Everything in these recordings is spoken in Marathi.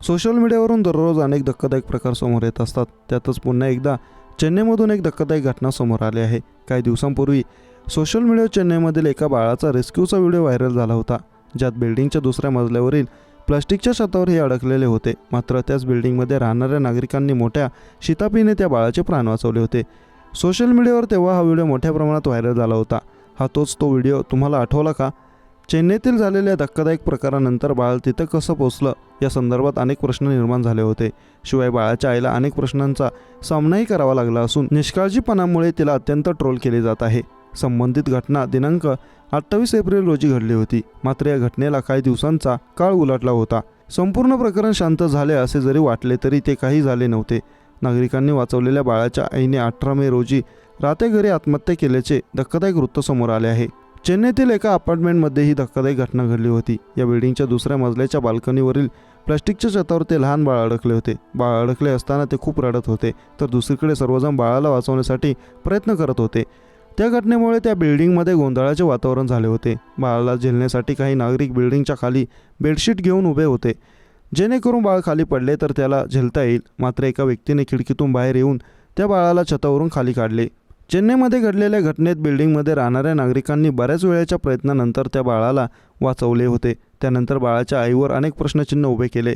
सोशल मीडियावरून दररोज अनेक धक्कादायक प्रकार समोर येत असतात. त्यातच पुन्हा एकदा चेन्नईमधून एक धक्कादायक घटना समोर आली आहे. काही दिवसांपूर्वी सोशल मीडियावर चेन्नईमधील एका बाळाचा रेस्क्यूचा व्हिडिओ व्हायरल झाला होता, ज्यात बिल्डिंगच्या दुसऱ्या मजल्यावरील प्लास्टिकच्या छतावर हे अडकलेले होते. मात्र त्याच बिल्डिंगमध्ये राहणाऱ्या नागरिकांनी मोठ्या शिताफीने त्या बाळाचे प्राण वाचवले होते. सोशल मीडियावर तेव्हा हा व्हिडिओ मोठ्या प्रमाणात व्हायरल झाला होता. हा तोच तो व्हिडिओ तुम्हाला आठवला का? चेन्नईतील झालेल्या धक्कादायक प्रकारानंतर बाळ तिथं कसं पोचलं या संदर्भात अनेक प्रश्न निर्माण झाले होते. शिवाय बाळाच्या आईला अनेक प्रश्नांचा सामनाही करावा लागला असून निष्काळजीपणामुळे तिला अत्यंत ट्रोल केले जात आहे. संबंधित घटना दिनांक 28 एप्रिल रोजी घडली होती. मात्र या घटनेला काही दिवसांचा काळ उलटला होता. संपूर्ण प्रकरण शांत झाले असे जरी वाटले तरी ते काही झाले नव्हते. नागरिकांनी वाचवलेल्या बाळाच्या आईने 18 मे रोजी राहत्या घरी आत्महत्या केल्याचे धक्कादायक वृत्त समोर आले आहे. चेन्नईतील एका अपार्टमेंटमध्ये ही धक्कादायक घटना घडली होती. या बिल्डिंगच्या दुसऱ्या मजल्याच्या बाल्कनीवरील प्लास्टिकच्या छतावर ते लहान बाळ अडकले होते. बाळ अडकले असताना ते खूप रडत होते, तर दुसरीकडे सर्वजण बाळाला वाचवण्यासाठी प्रयत्न करत होते. त्या घटनेमुळे त्या बिल्डिंगमध्ये गोंधळाचे वातावरण झाले होते. बाळाला झेलण्यासाठी काही नागरिक बिल्डिंगच्या खाली बेडशीट घेऊन उभे होते, जेणेकरून बाळ खाली पडले तर त्याला झेलता येईल. मात्र एका व्यक्तीने खिडकीतून बाहेर येऊन त्या बाळाला छतावरून खाली काढले. चेन्नईमध्ये घडलेल्या घटनेत बिल्डिंगमध्ये राहणाऱ्या नागरिकांनी बऱ्याच वेळेच्या प्रयत्नानंतर त्या बाळाला वाचवले होते. त्यानंतर बाळाच्या आईवर अनेक प्रश्नचिन्ह उभे केले.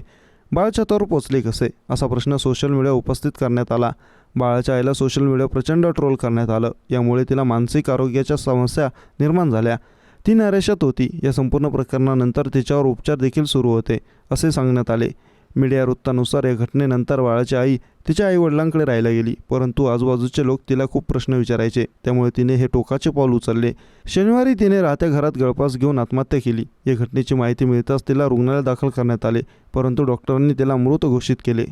बाळ छतावर पोचले कसे, असा प्रश्न सोशल मीडिया उपस्थित करण्यात आला. बाळाच्या आईला सोशल मीडिया प्रचंड ट्रोल करण्यात आलं. यामुळे तिला मानसिक आरोग्याच्या समस्या निर्माण झाल्या. ती नैराश्यात होती. या संपूर्ण प्रकरणानंतर तिच्यावर उपचार देखील सुरू होते असे सांगण्यात आले. मीडिया वृत्तानुसार या घटनेनंतर बाळाची आई तिच्या आईवडिलांकडे राहायला गेली, परंतु आजूबाजूचे लोक तिला खूप प्रश्न विचारायचे. त्यामुळे तिने हे टोकाचे पाऊल उचलले. शनिवारी तिने राहत्या घरात गळफास घेऊन आत्महत्या केली. या घटनेची माहिती मिळताच तिला रुग्णालयात दाखल करण्यात आले, परंतु डॉक्टरांनी तिला मृत घोषित केले.